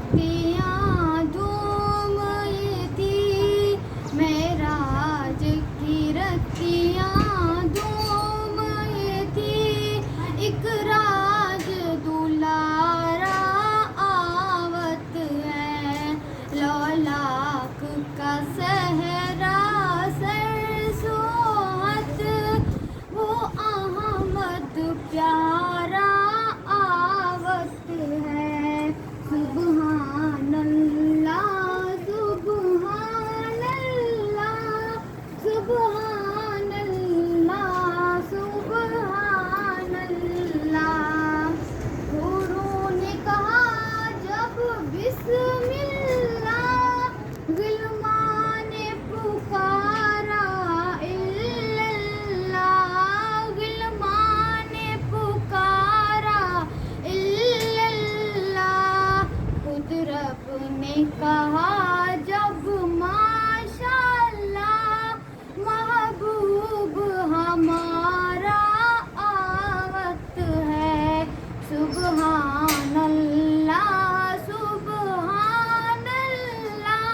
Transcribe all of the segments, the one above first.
रत्तियाँ धूम ये थी, मेराज की रत्तियाँ धूम ये थी। एक राज दुलारा आवत है, लौलाक का सहरा सरसोहत, वो अहमद प्यारा आवत है। सुबहान अल्लाह सुबहान अल्लाह सुबहान अल्लाह सुबहान अल्लाह। हुरों ने कहा जब बिस्मिल्लाह, गिलमान ने पुकारा इल्लल्लाह, गिलमान ने पुकारा इल्लल्लाह। खुद रब ने कहा जब माशाअल्लाह, महबूब हमारा आवत है। सुबहान अल्लाह सुबहान अल्लाह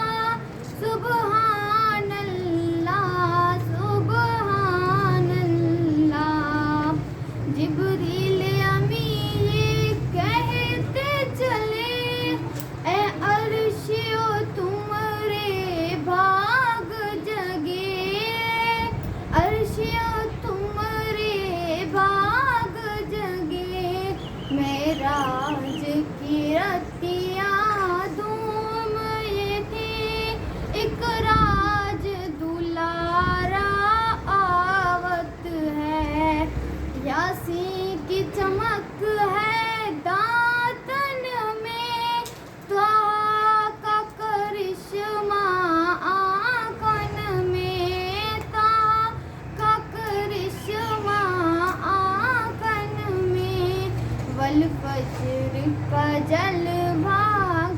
सुबहान अल्लाह सुबहान अल्लाह। जिब्रील अमीन ये कहते चले, ए अर्शियो तुम्हारे भाग जगे, अर्शियो तुम्हारे भाग जगे। मेराज की रत्तियाँ धूम ये थी, एक राज दुलारा आवत है। यासीन की चमक है दातन में, त्वा का करिश्मा आंखन में, ता का करिश्मा आंखन में। वल फज्र का जलवा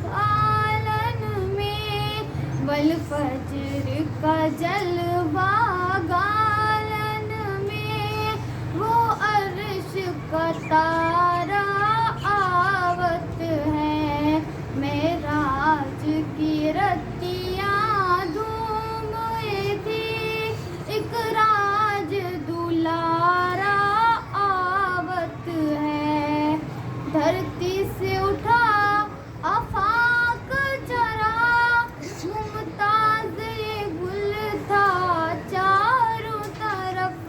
गालन में, वल फज्र का जलवा गालन में। वो अर्श का तारा आवत है, मेराज की रत्तियाँ धूम ये थी, एक राज दुलारा आवत है। धरती से उठा आफाक चरा, मुमताज ये गुल था चारों तरफ,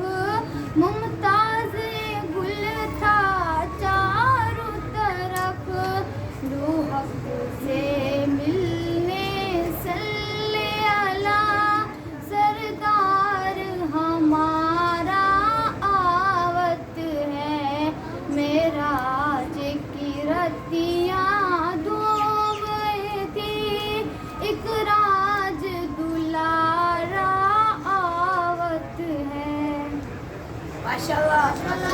मुमताज ये गुल था चारों तरफ। रूह से मिलने सल्ले अला, सरदार हमारा आवत है। मेराज की रत्तियाँ धूम ये थी, एक राज दुलारा आवत है। माशाल्लाह।